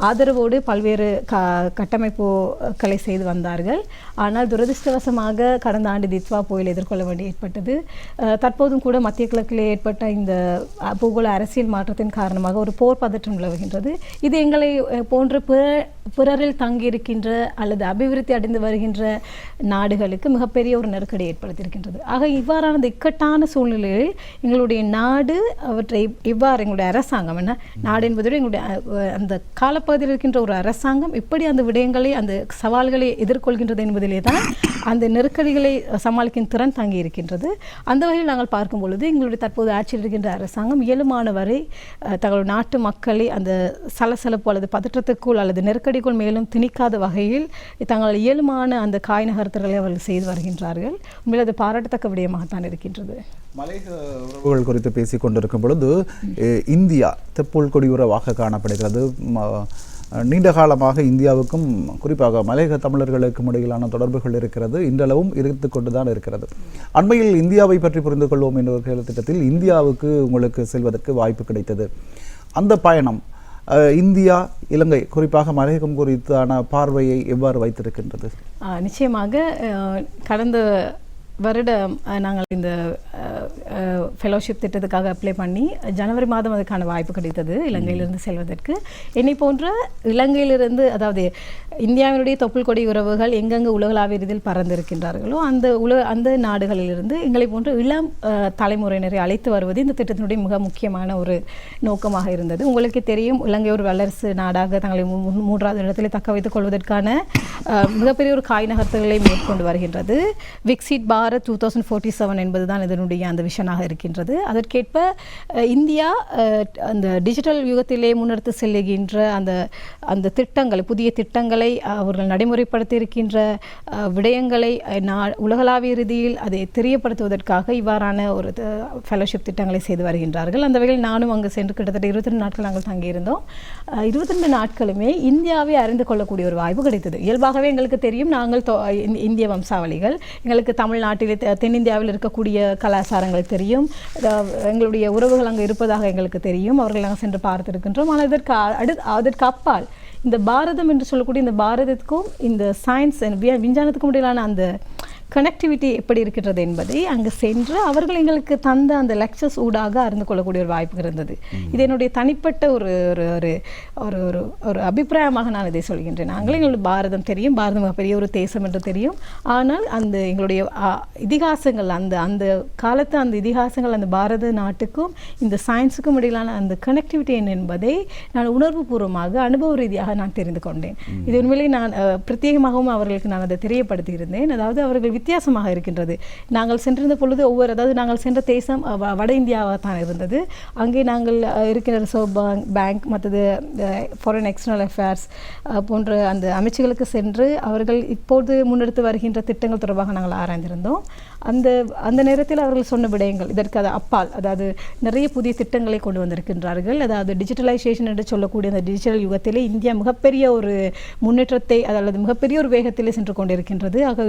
ஆதரவோடு பல்வேறு கட்டமைப்புகளை செய்து வந்தார்கள். ஆனால் துரதிருஷ்டவசமாக கடந்த ஆண்டு தித்வா புயல் எதிர்கொள்ள வேண்டி ஏற்பட்டது. தற்போதும் கூட மத்திய கிழக்கில் ஏற்பட்ட இந்த பூகோள அரசியல் மாற்றத்தின் காரணமாக ஒரு போர் பதற்றம் நிலவுகின்றது. இது எங்களை போன்ற பிறரில் தங்கியிருக்கின்ற அல்லது அபிவிருத்தி அடைந்து வருகின்ற நாடுகளுக்கு மிகப்பெரிய ஒரு நெருக்கடி ஏற்படுத்தியிருக்கின்றது. ஆக இவ்வாறான இக்கட்டான சூழ்நிலையில் எங்களுடைய நாடு அவற்றை இவ்வாறு, எங்களுடைய அரசாங்கம், நாடு என்பதோடு எங்களுடைய அந்த காலப்பகுதியில் இருக்கின்ற ஒரு அரசாங்கம் இப்படி அந்த விடயங்களை, அந்த சவால்களை எதிர்கொள்கின்றது என்பதிலே தான் அந்த நெருக்கடிகளை சமாளிக்கும் திறன் தங்கி இருக்கின்றது. அந்த வகையில் நாங்கள் பார்க்கும் பொழுது எங்களுடைய தற்போது ஆட்சியில் இருக்கின்ற அரசாங்கம் இயலுமானவரை தங்களுடைய நாட்டு மக்களை அந்த சலசலப்பு அல்லது பதற்றத்துக்குள் அல்லது நெருக்கடிக்குள் மேலும் திணிக்காத வகையில் தங்கள் இயலுமான அந்த காய் நகர்த்தல்களை அவர்கள் செய்து வருகின்றார்கள். உண்மையில் அது பாராட்டத்தக்க விடயமாகத்தான் இருக்கின்றது. மலையக உறவுகள் குறித்து பேசிக் கொண்டிருக்கும் பொழுது இந்தியா தெப்புள் கொடியுறவாக காணப்படுகிறது. நீண்ட காலமாக இந்தியாவுக்கும் குறிப்பாக மலையக தமிழர்களுக்கும் இடையிலான தொடர்புகள் இருக்கிறது, இன்றளவும் இருந்து கொண்டுதான் இருக்கிறது. அண்மையில் இந்தியாவை பற்றி புரிந்து கொள்வோம் என்ற ஒரு திட்டத்தில் இந்தியாவுக்கு உங்களுக்கு செல்வதற்கு வாய்ப்பு கிடைத்தது. அந்த பயணம் இந்தியா, இலங்கை, குறிப்பாக மலையகம் குறித்தான பார்வையை எவ்வாறு வைத்திருக்கின்றது? நிச்சயமாக கடந்த வருடம் நாங்கள் இந்த ஃபெலோஷிப் திட்டத்துக்காக அப்ளை பண்ணி ஜனவரி மாதம் அதுக்கான வாய்ப்பு கிடைத்தது இலங்கையிலிருந்து செல்வதற்கு. என்னை போன்ற இலங்கையிலிருந்து, அதாவது இந்தியாவினுடைய தொப்புள் கொடி உறவுகள் எங்கெங்கு உலகளாவிய ரீதியில் பறந்திருக்கின்றார்களோ அந்த நாடுகளிலிருந்து எங்களை போன்ற இளம் தலைமுறையினரை அழைத்து வருவது இந்த திட்டத்தினுடைய மிக முக்கியமான ஒரு நோக்கமாக இருந்தது. உங்களுக்கு தெரியும், இலங்கை ஒரு வல்லரசு நாடாக தங்களை 3வது இடத்திலே தக்க வைத்துக் கொள்வதற்கான மிகப்பெரிய ஒரு காய் நகர்த்தல்களை மேற்கொண்டு வருகின்றது. விக்சிட் பாரத் 2047 என்பதுதான் இதனுடைய அந்த விஷனாக இருக்கின்றது. அதற்கேற்ப இந்தியா அந்த டிஜிட்டல் யுகத்திலே முன்னெடுத்து செல்லுகின்ற அந்த திட்டங்களை, புதிய திட்டங்களை அவர்கள் நடைமுறைப்படுத்தி இருக்கின்ற விடயங்களை உலகளாவிய ரீதியில் அதை தெரியப்படுத்துவதற்காக இவ்வாறான ஒரு ஃபெலோஷிப் திட்டங்களை செய்து வருகின்றார்கள். அந்த வகையில் நானும் அங்கு சென்று கிட்டத்தட்ட 22 நாட்கள் நாங்கள் தங்கியிருந்தோம். 22 நாட்களுமே இந்தியாவை அறிந்து கொள்ளக்கூடிய ஒரு வாய்ப்பு கிடைத்தது. இயல்பாகவே எங்களுக்கு தெரியும், நாங்கள் இந்திய வம்சாவளிகள், எங்களுக்கு தமிழ்நாட்டிலே தென்னிந்தியாவில் இருக்கக்கூடிய கலாச்சாரங்கள் தெரியும், எங்களுடைய உறவுகள் அங்கே இருப்பதாக எங்களுக்கு தெரியும், அவர்கள் நாங்கள் சென்று பார்த்திருக்கின்றோம். ஆனால் அதற்கு அப்பால் இந்த பாரதம் என்று சொல்லக்கூடிய இந்த பாரதத்துக்கும் இந்த சயின்ஸ் விஞ்ஞானத்துக்கும் இடையிலான அந்த கனெக்டிவிட்டி எப்படி இருக்கின்றது என்பதை அங்கு சென்று அவர்கள் எங்களுக்கு தந்த அந்த லெக்சர்ஸ் ஊடாக அறிந்து கொள்ளக்கூடிய ஒரு வாய்ப்பு இருந்தது. இது என்னுடைய தனிப்பட்ட ஒரு ஒரு ஒரு ஒரு அபிப்பிராயமாக நான் இதை சொல்கின்றேன். நாங்களே எங்களுடைய பாரதம் தெரியும், பாரதம் பெரிய ஒரு தேசம் என்று தெரியும். ஆனால் அந்த எங்களுடைய இதிகாசங்கள், அந்த காலத்து அந்த இதிகாசங்கள், அந்த பாரத நாட்டுக்கும் இந்த சயின்ஸுக்கும் இடையிலான அந்த கனெக்டிவிட்டி என்ன என்பதை நான் உணர்வுபூர்வமாக, அனுபவ ரீதியாக நான் தெரிந்து கொண்டேன். இது உண்மையிலே நான் பிரத்யேகமாகவும் அவர்களுக்கு நான் அதை தெரியப்படுத்தி இருந்தேன். அதாவது அவர்கள் வித்தியாசமாக இருக்கின்றது. நாங்கள் சென்றிருந்த பொழுது அதாவது நாங்கள் சென்ற தேசம் வட இந்தியாவாக தான் இருந்தது. அங்கே நாங்கள் இருக்கிற ரிசர்வ் பேங்க் மற்றது ஃபாரின் எக்ஸ்டர்னல் அஃபேர்ஸ் போன்ற அந்த அமைச்சுகளுக்கு சென்று அவர்கள் இப்போது முன்னெடுத்து வருகின்ற திட்டங்கள் தொடர்பாக நாங்கள் ஆராய்ந்திருந்தோம். அந்த நேரத்தில் அவர்கள் சொன்ன விடயங்கள் இதற்கு அப்பால், அதாவது நிறைய புதிய திட்டங்களை கொண்டு வந்திருக்கின்றார்கள். அதாவது டிஜிட்டலைசேஷன் என்று சொல்லக்கூடிய அந்த டிஜிட்டல் யுகத்திலே இந்தியா மிகப்பெரிய ஒரு முன்னேற்றத்தை அல்லது மிகப்பெரிய ஒரு வேகத்திலே சென்று கொண்டிருக்கின்றது. ஆக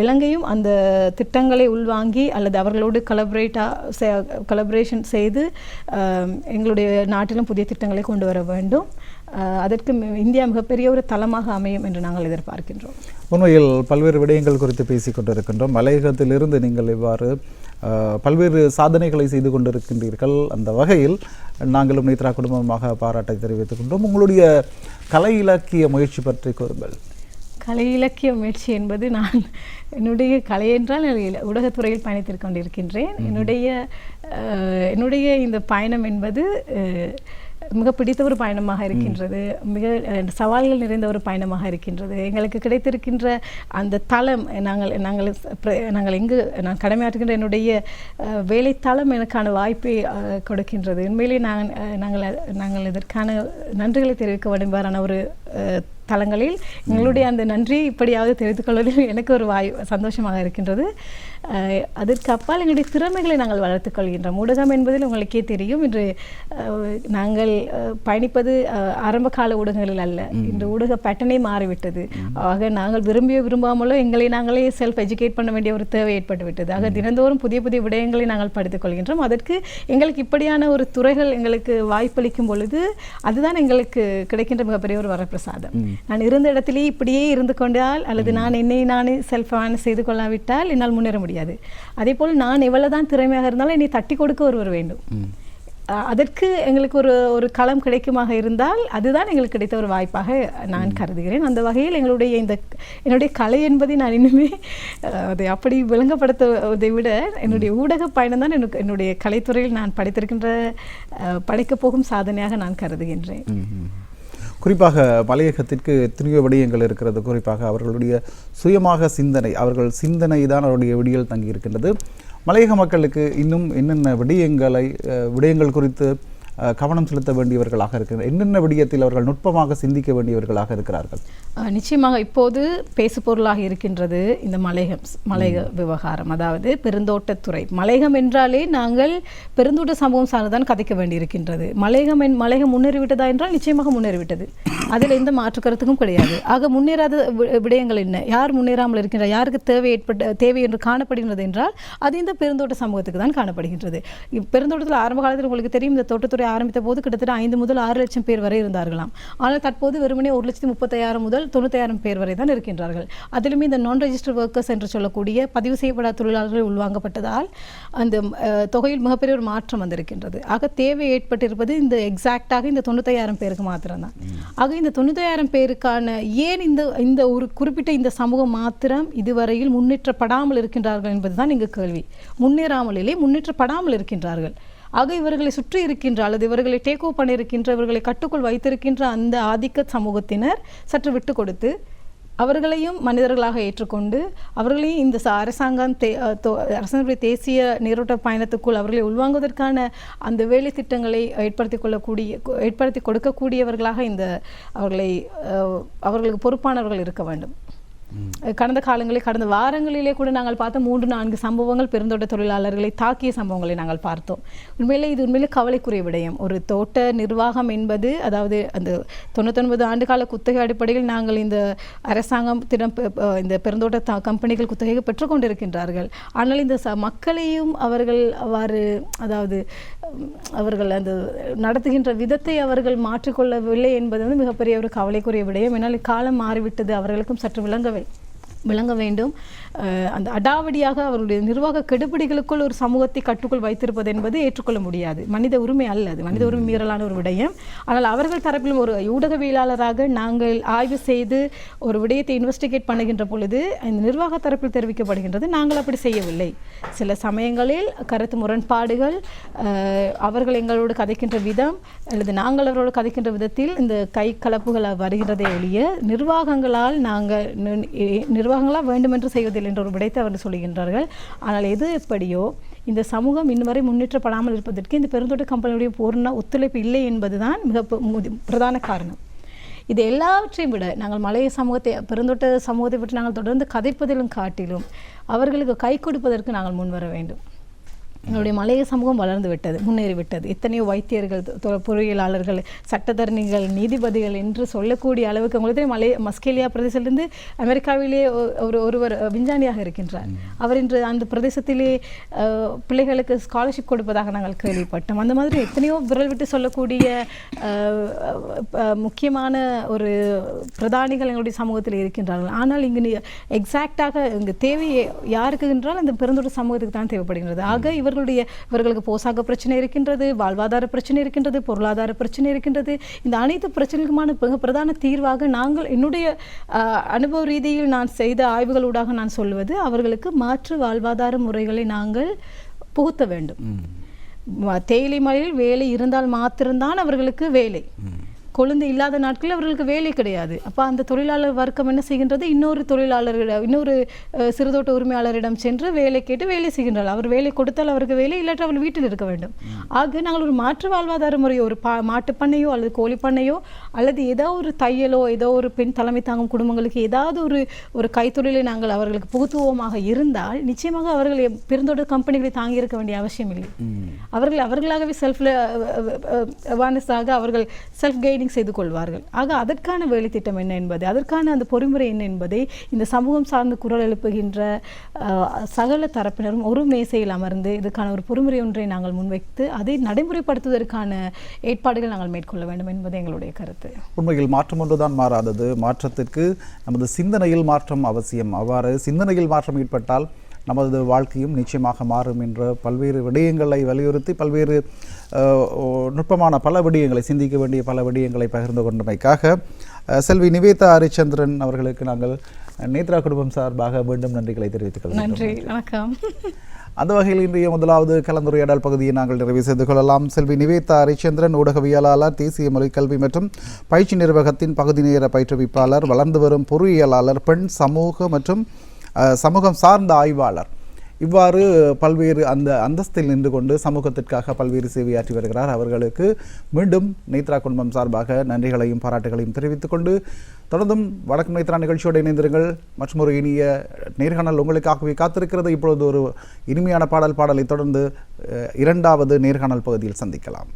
இலங்கையும் அந்த திட்டங்களை உள்வாங்கி அல்லது அவர்களோடு கலபரேஷன் செய்து எங்களுடைய நாட்டிலும் புதிய திட்டங்களை கொண்டு வர வேண்டும். அதற்கு இந்தியா மிகப்பெரிய ஒரு தளமாக அமையும் என்று நாங்கள் எதிர்பார்க்கின்றோம். உண்மையில் பல்வேறு விடயங்கள் குறித்து பேசிக் கொண்டிருக்கின்றோம். மலையகத்திலிருந்து நீங்கள் இவ்வாறு பல்வேறு சாதனைகளை செய்து கொண்டிருக்கின்றீர்கள். அந்த வகையில் நாங்களும் நேத்ரா குடும்பமாக பாராட்டை தெரிவித்துக் கொண்டோம். உங்களுடைய கலை இலக்கிய முயற்சி பற்றி கூறுங்கள். கலை இலக்கிய முயற்சி என்பது நான் என்னுடைய கலை என்றால் ஊடகத்துறையில் பயணித்து கொண்டிருக்கின்றேன். என்னுடைய இந்த பயணம் என்பது மிக பிடித்த ஒரு பயணமாக இருக்கின்றது. மிக சவால்கள் நிறைந்த ஒரு பயணமாக இருக்கின்றது. எங்களுக்கு கிடைத்திருக்கின்ற அந்த தளம் நாங்கள் எங்கு நான் கடமையாற்றுகின்ற என்னுடைய வேலைத்தளம் எனக்கான வாய்ப்பை கொடுக்கின்றது. உண்மையிலே நாங்கள் இதற்கான நன்றிகளை தெரிவிக்க வேண்டுமாறான ஒரு தளங்களில் எங்களுடைய அந்த நன்றியை இப்படியாவது தெரிவித்துக் கொள்வதில் எனக்கு ஒரு சந்தோஷமாக இருக்கின்றது. அதற்கு அப்பால் எங்களுடைய திறமைகளை நாங்கள் வளர்த்துக் கொள்கின்றோம். ஊடகம் என்பதில் உங்களுக்கே தெரியும், இன்று நாங்கள் பயணிப்பது ஆரம்ப கால ஊடகங்களில் அல்ல. இன்று ஊடக பேட்டர்னே மாறிவிட்டது. ஆக நாங்கள் விரும்பாமலோ எங்களை நாங்களே செல்ஃப் எஜுகேட் பண்ண வேண்டிய ஒரு தேவை ஏற்பட்டுவிட்டது. ஆக தினந்தோறும் புதிய புதிய விடயங்களை நாங்கள் படித்துக் கொள்கின்றோம். அதற்கு எங்களுக்கு இப்படியான ஒரு துறைகள் எங்களுக்கு வாய்ப்பளிக்கும் பொழுது அதுதான் எங்களுக்கு கிடைக்கின்ற மிகப்பெரிய ஒரு வரப்பிரசாதம். நான் இருந்த இடத்திலேயே இப்படியே இருந்து கொண்டால் அல்லது நானே செல்ஃப் அவேர்னஸ் செய்து கொள்ளாவிட்டால் என்னால் முன்னேற முடியாது. அதே போல் நான் எவ்வளவுதான் திறமையாக இருந்தாலும் என்னை தட்டி கொடுக்க ஒருவர் வேண்டும். அதற்கு எங்களுக்கு ஒரு களம் கிடைக்குமாக இருந்தால் அதுதான் எங்களுக்கு கிடைத்த ஒரு வாய்ப்பாக நான் கருதுகிறேன். அந்த வகையில் என்னுடைய கலை என்பதை நான் இன்னுமே அதை அப்படி விளங்கப்படுத்துவதை விட என்னுடைய ஊடக பயணம் தான் என்னுடைய கலைத்துறையில் நான் படைக்கப் போகும் சாதனையாக நான் கருதுகின்றேன். குறிப்பாக மலையகத்திற்கு எத்தனையோ விடயங்கள் இருக்கிறது. குறிப்பாக அவர்களுடைய சுயமாக சிந்தனை, அவர்கள் சிந்தனை தான் அவருடைய விடியல் தங்கி இருக்கின்றது. மலையக மக்களுக்கு இன்னும் என்னென்ன விடயங்கள் குறித்து கவனம் செலுத்த வேண்டியவர்களாக இருக்கிறார், என்னென்ன விடயத்தில் அவர்கள் நுட்பமாக சிந்திக்க வேண்டியவர்களாக இருக்கிறார்கள்? நிச்சயமாக இப்போது பேசு பொருளாக இருக்கின்றது இந்த மலையக விவகாரம். அதாவது பெருந்தோட்டத்துறை. மலையகம் என்றாலே நாங்கள் பெருந்தோட்ட சமூகம் சார்ந்துதான் கதைக்க வேண்டியிருக்கின்றது. மலையகம் முன்னேறிவிட்டதா என்றால் நிச்சயமாக முன்னேறிவிட்டது. அதில் எந்த மாற்று கருத்துக்கும் கிடையாது. ஆக முன்னேறாத விடயங்கள் என்ன, யார் முன்னேறாமல் இருக்கின்றார், யாருக்கு தேவை என்று காணப்படுகின்றது என்றால் அது இந்த பெருந்தோட்ட சமூகத்துக்கு தான் காணப்படுகின்றது. பெருந்தோட்டத்தில் ஆரம்ப காலத்தில் உங்களுக்கு தெரியும், இந்த தோட்டத்துறை ஆரம்பித்த போது கிட்டத்தட்ட 5 முதல் 6 லட்சம் பேர் வரை இருந்தார்களாம். ஆனால் தற்போது வெறுமனே 1,35,000 முதல் 90,000 பேர் வரை தான் இருக்கின்றார்கள். அதிலுமே இந்த நான் ரெஜிஸ்டர் ஒர்க்கர்ஸ் என்று சொல்லக்கூடிய பதிவு செய்யப்படாத தொழிலாளர்கள் உள்வாங்கப்பட்டதால் அந்த தொகையில் மிகப்பெரிய ஒரு மாற்றம் வந்திருக்கின்றது. ஆக தேவை ஏற்பட்டிருப்பது இந்த எக்ஸாக்டாக இந்த 95,000 பேருக்கு மாத்திரம்தான். ஆக இந்த 95,000 பேருக்கான ஏன் இந்த ஒரு குறிப்பிட்ட இந்த சமூகம் மாத்திரம் இதுவரையில் முன்னேற்றப்படாமல் இருக்கின்றார்கள் என்பதுதான் இங்கு கேள்வி. முன்னேற்றப்படாமல் இருக்கின்றார்கள். ஆக இவர்களை சுற்றி இருக்கின்ற அல்லது இவர்களை டேக் ஓவர் பண்ணியிருக்கின்ற, இவர்களை கட்டுக்குள் வைத்திருக்கின்ற அந்த ஆதிக்க சமூகத்தினர் சற்று விட்டு கொடுத்து அவர்களையும் மனிதர்களாக ஏற்றுக்கொண்டு அவர்களையும் இந்த அரசாங்கத்துடைய தேசிய நீரோட்ட பயணத்துக்குள் அவர்களை உள்வாங்குவதற்கான அந்த வேலை திட்டங்களை ஏற்படுத்தி கொடுக்கக்கூடியவர்களாக அவர்களுக்கு பொறுப்பானவர்கள் இருக்க வேண்டும். கடந்த வாரங்களிலே கூட நாங்கள் பார்த்த 3-4 சம்பவங்கள் பெருந்தோட்ட தொழிலாளர்களை தாக்கிய சம்பவங்களை நாங்கள் பார்த்தோம். உண்மையிலே கவலைக்குரிய விடயம். ஒரு தோட்ட நிர்வாகம் என்பது, அதாவது அந்த 99 ஆண்டுகால குத்தகை அடிப்படையில் நாங்கள் இந்த அரசாங்கத்திடம் இந்த பெருந்தோட்ட கம்பெனிகள் குத்தகையை பெற்றுக்கொண்டிருக்கின்றார்கள். ஆனால் இந்த மக்களையும் அவர்கள் அவர்கள் அந்த நடத்துகின்ற விதத்தை அவர்கள் மாற்றிக்கொள்ளவில்லை என்பது மிகப்பெரிய ஒரு கவலைக்குரிய விடயம். என்னால் காலம் மாறிவிட்டது, அவர்களுக்கும் சற்று விளங்க வேண்டும். அந்த அடாவடியாக அவருடைய நிர்வாக கெடுபிடிகளுக்குள் ஒரு சமூகத்தை கட்டுக்குள் வைத்திருப்பது என்பது ஏற்றுக்கொள்ள முடியாது. மனித உரிமை அல்ல, அது மனித உரிமை மீறலான ஒரு விடயம். ஆனால் அவர்கள் தரப்பிலும் ஒரு ஊடகவியலாளராக நாங்கள் ஆய்வு செய்து ஒரு விடயத்தை இன்வெஸ்டிகேட் பண்ணுகின்ற பொழுது இந்த நிர்வாக தரப்பில் தெரிவிக்கப்படுகின்றது, நாங்கள் அப்படி செய்யவில்லை. சில சமயங்களில் கருத்து முரண்பாடுகள், அவர்கள் எங்களோடு கதைக்கின்ற விதம் அல்லது நாங்கள் அவரோடு கதைக்கின்ற விதத்தில் இந்த கை கலப்புகள் வருகிறதே ஒழிய நிர்வாகங்களால் நிர்வாகங்களாக வேண்டுமென்று செய்வதில்லை என்ற ஒரு விடயத்தை அவர்கள் சொல்கின்றார்கள். ஆனால் எது எப்படியோ இந்த சமூகம் இன்னும் வரை முன்னேற்றப்படாமல் இருப்பதற்கு இந்த பெருந்தோட்ட கம்பெனியுடைய பூர்ண ஒத்துழைப்பு இல்லை என்பதுதான் மிக பிரதான காரணம். இது எல்லாவற்றையும் விட நாங்கள் மலைய சமூகத்தை பெருந்தோட்ட சமூகத்தை பற்றி நாங்கள் தொடர்ந்து கதைப்பதிலும் காட்டிலும் அவர்களுக்கு கை கொடுப்பதற்கு நாங்கள் முன்வர வேண்டும். எங்களுடைய மலைய சமூகம் வளர்ந்து விட்டது, முன்னேறிவிட்டது. எத்தனையோ வைத்தியர்கள், பொறியியலாளர்கள், சட்டத்தரணிகள், நீதிபதிகள் என்று சொல்லக்கூடிய அளவுக்கு உங்களுக்கு மஸ்கேலியா பிரதேசத்திலிருந்து அமெரிக்காவிலே ஒருவர் விஞ்ஞானியாக இருக்கின்றார். அவர் இன்று அந்த பிரதேசத்திலே பிள்ளைகளுக்கு ஸ்காலர்ஷிப் கொடுப்பதாக நாங்கள் கேள்விப்பட்டோம். அந்த மாதிரி எத்தனையோ விரல் விட்டு சொல்லக்கூடிய முக்கியமான ஒரு பிரதானிகள் எங்களுடைய சமூகத்தில் இருக்கின்றார்கள். ஆனால் இங்கு எக்ஸாக்டாக இங்கு தேவை யாருக்கு என்றால் அந்த பெருந்தோட்ட சமூகத்துக்கு தான் தேவைப்படுகின்றது. ஆக இவர்களுக்கு போசாக பிரச்சனை இருக்கின்றது, வாழ்வாதார பிரச்சனை இருக்கின்றது, பொருளாதார பிரச்சனை இருக்கின்றது. இந்த அனைத்து பிரச்சனைக்குமான பிரதான தீர்வாக நாங்கள் என்னுடைய அனுபவ ரீதியில் நான் செய்த ஆய்வுகளூடாக நான் சொல்வது, அவர்களுக்கு மாற்று வாழ்வாதார முறைகளை நாங்கள் புகுத்த வேண்டும். தேயிலை மலையில் வேலை இருந்தால் மாத்திரம்தான் அவர்களுக்கு வேலை. கொழுந்து இல்லாத நாட்களில் அவர்களுக்கு வேலை கிடையாது. அப்போ அந்த தொழிலாளர் வர்க்கம் என்ன செய்கின்றது, இன்னொரு தொழிலாளர்களிடம், இன்னொரு சிறுதோட்ட உரிமையாளரிடம் சென்று வேலை கேட்டு வேலை செய்கின்றார்கள். அவர் வேலை கொடுத்தால் அவருக்கு வேலை, இல்லாட்டி அவர் வீட்டில் இருக்க வேண்டும். ஆக நாங்கள் ஒரு மாற்று வாழ்வாதார முறையோ, ஒரு மாட்டு பண்ணையோ அல்லது கோழி பண்ணையோ அல்லது ஏதோ ஒரு தையலோ, ஏதோ ஒரு பெண் தலைமை தாங்கும் குடும்பங்களுக்கு ஏதாவது ஒரு கைத்தொழிலை நாங்கள் அவர்களுக்கு புகுத்துவோமாக இருந்தால் நிச்சயமாக அவர்கள் பெருந்தோட்ட கம்பெனிகளை தாங்கி இருக்க வேண்டிய அவசியம் இல்லை. அவர்களாகவே செல்ஃப் அவேர்னஸாக அவர்கள் செல்ஃப் கைடிங் செய்து கொள்வார்கள். ஆக அதற்கான வேலை திட்டம் என்ன என்பது, அதற்கான அந்த பொறிமுறை என்ன என்பதை இந்த சமூகம் சார்ந்து குரல் எழுப்புகின்ற சகல தரப்பினரும் ஒரு மேசையில் அமர்ந்து இதுக்கான ஒரு பொறிமுறை ஒன்றை நாங்கள் முன்வைத்து அதை நடைமுறைப்படுத்துவதற்கான ஏற்பாடுகள் நாங்கள் மேற்கொள்ள வேண்டும் என்பது எங்களுடைய கருத்து. உண்மையில் மாற்றம் ஒன்றுதான் மாறாதது. மாற்றத்திற்கு நமது சிந்தனையில் மாற்றம் அவசியம். அவ்வாறு சிந்தனையில் மாற்றம் ஏற்பட்டால் நமது வாழ்க்கையும் நிச்சயமாக மாறும் என்ற பல்வேறு விடயங்களை வலியுறுத்தி பல்வேறு நுட்பமான பல விடயங்களை, சிந்திக்க வேண்டிய பல விடயங்களை பகிர்ந்து கொண்டமைக்காக செல்வி நிவேதா ஹரிச்சந்திரன் அவர்களுக்கு நாங்கள் நேத்ரா குடும்பம் சார்பாக மீண்டும் நன்றிகளை தெரிவித்துக் கொள்கிறோம். நன்றி, வணக்கம். அந்த வகையில் இன்றைய முதலாவது கலந்துரையாடல் பகுதியை நாங்கள் நிறைவு செய்து கொள்ளலாம். செல்வி நிவேதா ஹரிச்சந்திரன் ஊடகவியலாளர், தேசிய மொழிக்கல்வி மற்றும் பயிற்சி நிர்வாகத்தின் பகுதி நேர பயிற்றுவிப்பாளர், வளர்ந்து வரும் பொறியியலாளர், பெண் சமூக மற்றும் சமூகம் சார்ந்த ஆய்வாளர். இவ்வாறு பல்வேறு அந்த அந்தஸ்தில் நின்று கொண்டு சமூகத்திற்காக பல்வேறு சேவையாற்றி வருகிறார். அவர்களுக்கு மீண்டும் நேத்ரா குடும்பம் சார்பாக நன்றிகளையும் பாராட்டுகளையும் தெரிவித்துக் கொண்டு தொடர்ந்தும் வடக்கு நேத்ரா நிகழ்ச்சியோடு இணைந்திருங்கள். மற்றும் ஒரு இனிய நேர்காணல் உங்களுக்காகவே காத்திருக்கிறது. இப்பொழுது ஒரு இனிமையான பாடலை தொடர்ந்து இரண்டாவது நேர்காணல் பகுதியில் சந்திக்கலாம்.